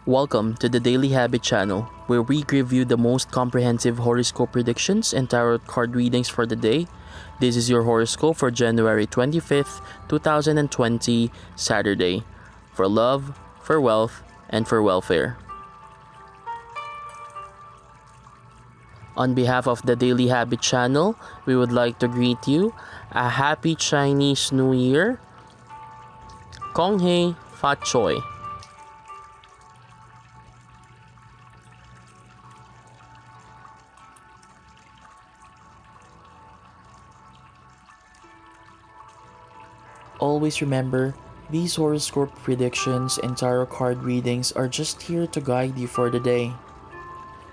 Welcome to the Daily Habit channel, where we give you the most comprehensive horoscope predictions and tarot card readings for the day. This is your horoscope for January 25th, 2020, Saturday, for love, for wealth, and for welfare. On behalf of the Daily Habit channel, we would like to greet you a happy Chinese New Year. Kong Hei Fat Choi. Always remember, these horoscope predictions and tarot card readings are just here to guide you for the day.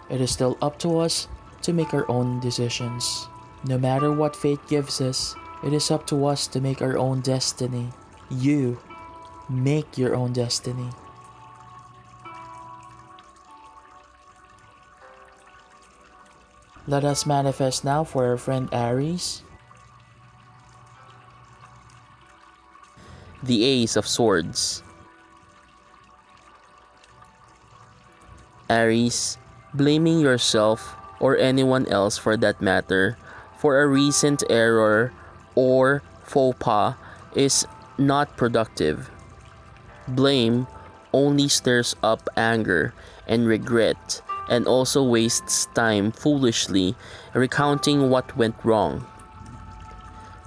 It is still up to us to make our own decisions. No matter what fate gives us, it is up to us to make our own destiny. You make your own destiny. Let us manifest now for our friend Aries. The Ace of Swords. Aries, blaming yourself or anyone else for that matter for a recent error or faux pas is not productive. Blame only stirs up anger and regret and also wastes time foolishly recounting what went wrong.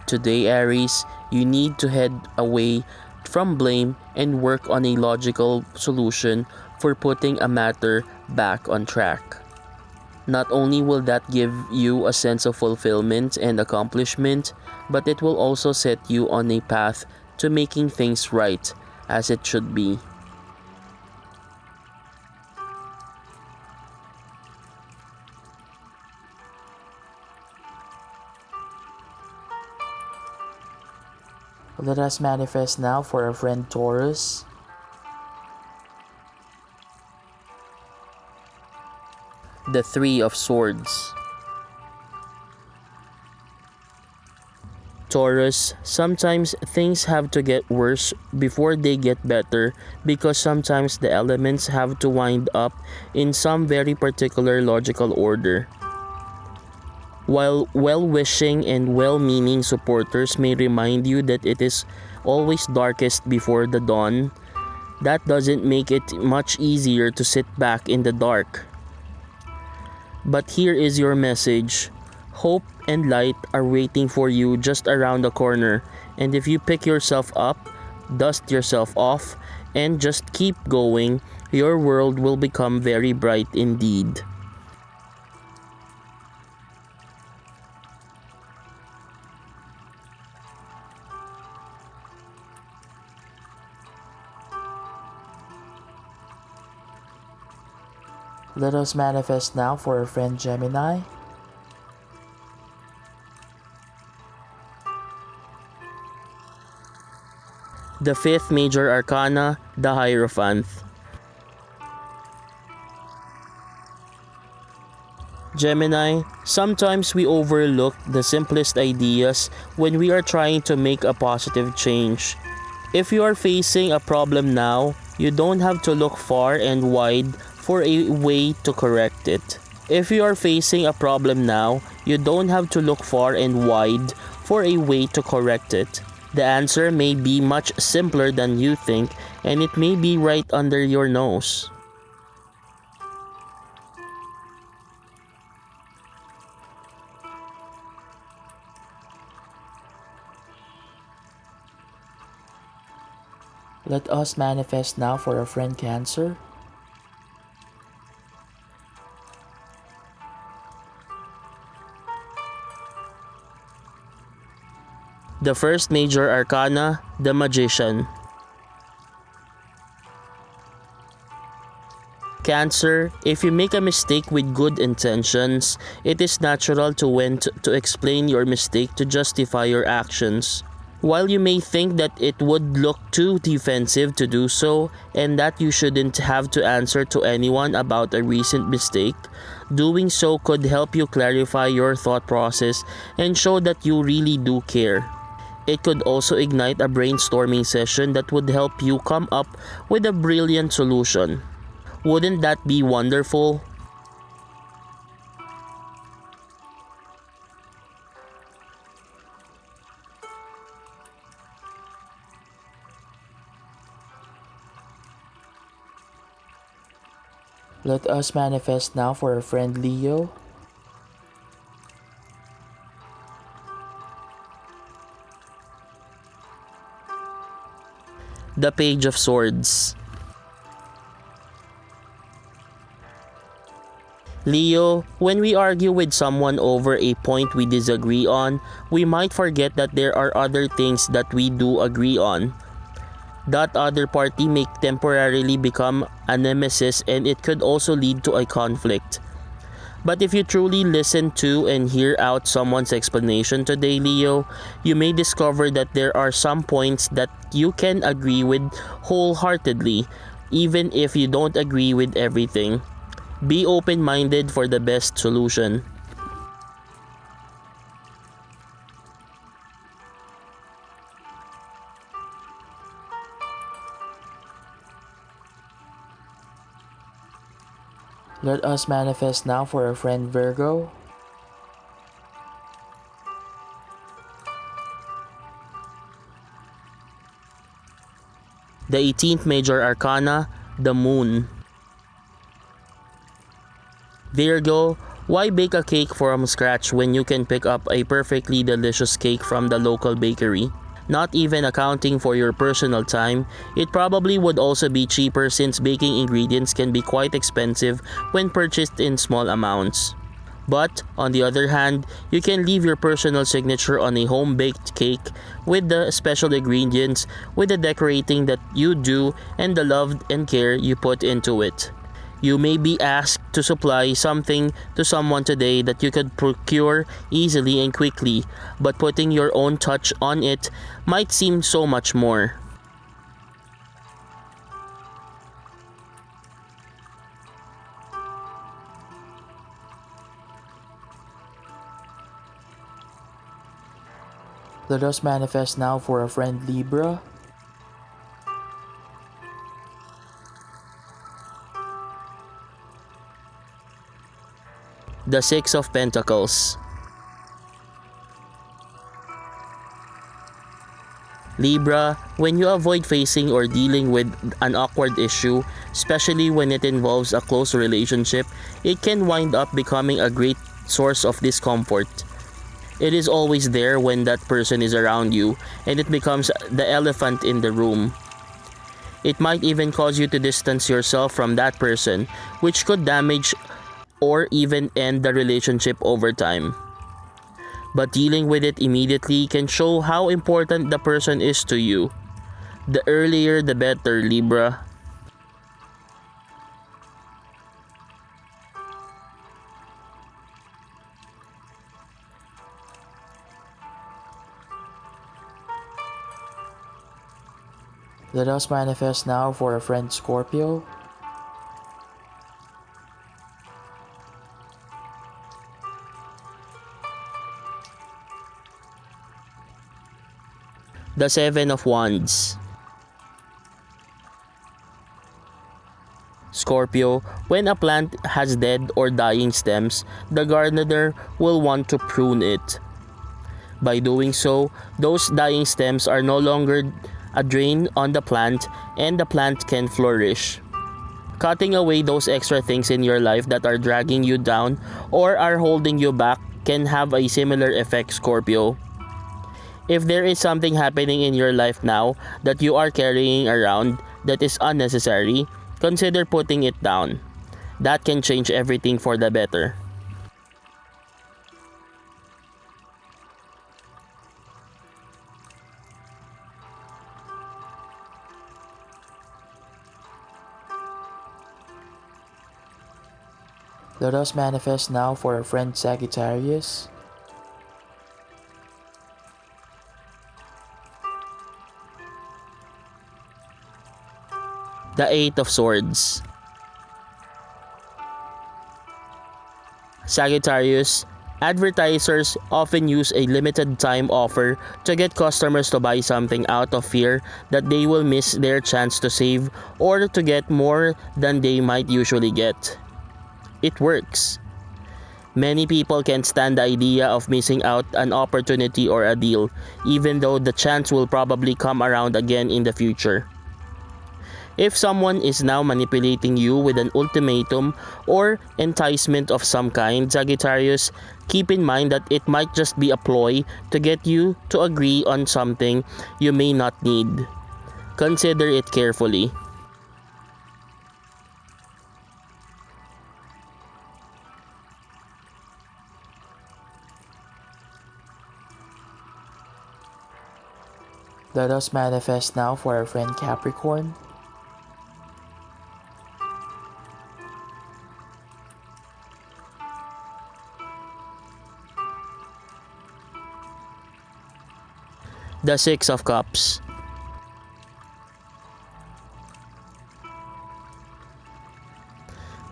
Today, Aries, you need to head away from blame and work on a logical solution for putting a matter back on track. Not only will that give you a sense of fulfillment and accomplishment, but it will also set you on a path to making things right as it should be. Let us manifest now for our friend Taurus. The Three of Swords. Taurus, sometimes things have to get worse before they get better because sometimes the elements have to wind up in some very particular logical order. While well-wishing and well-meaning supporters may remind you that it is always darkest before the dawn, that doesn't make it much easier to sit back in the dark. But here is your message. Hope and light are waiting for you just around the corner, and if you pick yourself up, dust yourself off, and just keep going, your world will become very bright indeed. Let us manifest now for our friend Gemini. The fifth major arcana, the Hierophant. Gemini, sometimes we overlook the simplest ideas when we are trying to make a positive change. If you are facing a problem now, you don't have to look far and wide for a way to correct it. If you are facing a problem now, you don't have to look far and wide for a way to correct it. The answer may be much simpler than you think, and it may be right under your nose. Let us manifest now for our friend Cancer. The first major arcana, the Magician. Cancer, if you make a mistake with good intentions, it is natural to want to explain your mistake to justify your actions. While you may think that it would look too defensive to do so, and that you shouldn't have to answer to anyone about a recent mistake, doing so could help you clarify your thought process and show that you really do care. It could also ignite a brainstorming session that would help you come up with a brilliant solution. Wouldn't that be wonderful? Let us manifest now for our friend Leo. The Page of Swords. Leo, when we argue with someone over a point we disagree on, we might forget that there are other things that we do agree on. That other party may temporarily become a nemesis, and it could also lead to a conflict. But if you truly listen to and hear out someone's explanation today, Leo, you may discover that there are some points that you can agree with wholeheartedly, even if you don't agree with everything. Be open-minded for the best solution. Let us manifest now for our friend Virgo. The 18th Major Arcana, the Moon. Virgo, why bake a cake from scratch when you can pick up a perfectly delicious cake from the local bakery? Not even accounting for your personal time, it probably would also be cheaper since baking ingredients can be quite expensive when purchased in small amounts. But, on the other hand, you can leave your personal signature on a home-baked cake with the special ingredients, with the decorating that you do, and the love and care you put into it. You may be asked to supply something to someone today that you could procure easily and quickly, but putting your own touch on it might seem so much more. Let us manifest now for a friend Libra. The Six of Pentacles. Libra, when you avoid facing or dealing with an awkward issue, especially when it involves a close relationship, it can wind up becoming a great source of discomfort. It is always there when that person is around you, and it becomes the elephant in the room. It might even cause you to distance yourself from that person, which could damage or even end the relationship over time. But dealing with it immediately can show how important the person is to you. The earlier the better, Libra. Let us manifest now for a friend Scorpio. The Seven of Wands. Scorpio, when a plant has dead or dying stems, the gardener will want to prune it. By doing so, those dying stems are no longer a drain on the plant, and the plant can flourish. Cutting away those extra things in your life that are dragging you down or are holding you back can have a similar effect, Scorpio. If there is something happening in your life now that you are carrying around that is unnecessary, consider putting it down. That can change everything for the better. Let us manifest now for our friend Sagittarius. The Eight of Swords. Sagittarius, Advertisers often use a limited time offer to get customers to buy something out of fear that they will miss their chance to save or to get more than they might usually get. It works. Many people can't stand the idea of missing out an opportunity or a deal, even though the chance will probably come around again in the future. If someone is now manipulating you with an ultimatum or enticement of some kind, Sagittarius, keep in mind that it might just be a ploy to get you to agree on something you may not need. Consider it carefully. Let us manifest now for our friend Capricorn. The Six of Cups.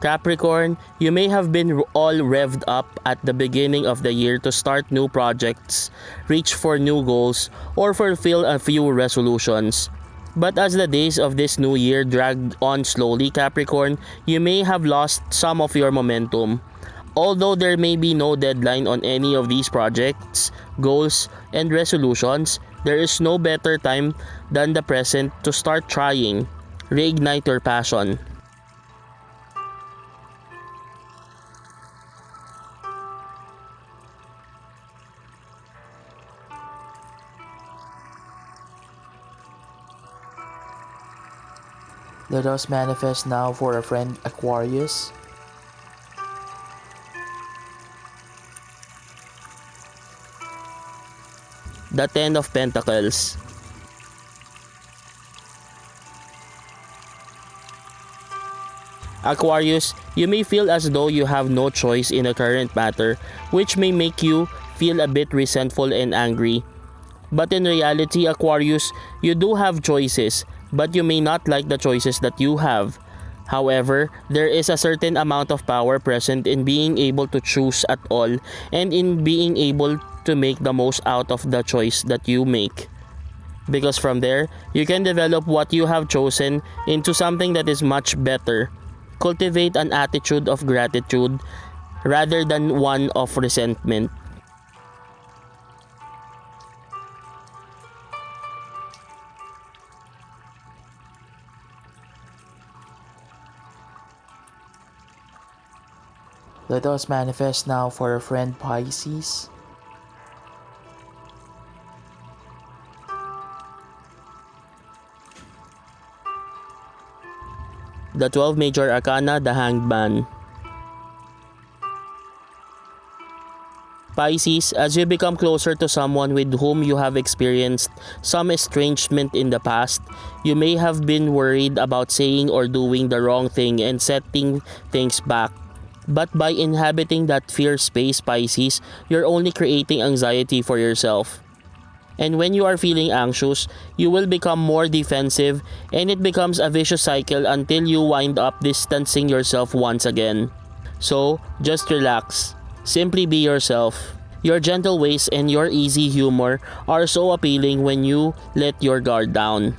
Capricorn, you may have been all revved up at the beginning of the year to start new projects, reach for new goals, or fulfill a few resolutions. But as the days of this new year dragged on slowly, Capricorn, you may have lost some of your momentum. Although there may be no deadline on any of these projects, goals, and resolutions, there is no better time than the present to start trying. Reignite your passion. Let us manifest now for our friend Aquarius. The Ten of Pentacles. Aquarius, you may feel as though you have no choice in the current matter, which may make you feel a bit resentful and angry. But in reality, Aquarius, you do have choices, but you may not like the choices that you have. However, there is a certain amount of power present in being able to choose at all and in being able to make the most out of the choice that you make. Because from there, you can develop what you have chosen into something that is much better. Cultivate an attitude of gratitude rather than one of resentment. Let us manifest now for our friend Pisces. The 12 Major Arcana, the Hanged Man. Pisces, as you become closer to someone with whom you have experienced some estrangement in the past, you may have been worried about saying or doing the wrong thing and setting things back. But by inhabiting that fear space, Pisces, you're only creating anxiety for yourself. And when you are feeling anxious, you will become more defensive and it becomes a vicious cycle until you wind up distancing yourself once again. So, just relax. Simply be yourself. Your gentle ways and your easy humor are so appealing when you let your guard down.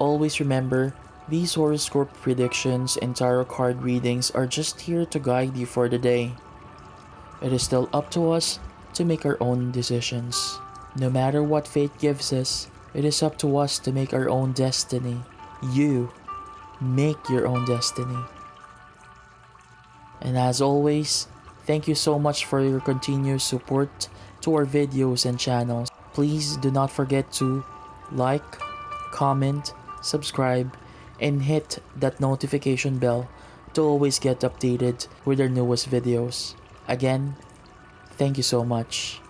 Always remember, these horoscope predictions and tarot card readings are just here to guide you for the day. It is still up to us to make our own decisions. No matter what fate gives us, it is up to us to make our own destiny. You make your own destiny. And as always, thank you so much for your continuous support to our videos and channels. Please do not forget to like, comment, subscribe, and hit that notification bell to always get updated with our newest videos. Again, thank you so much.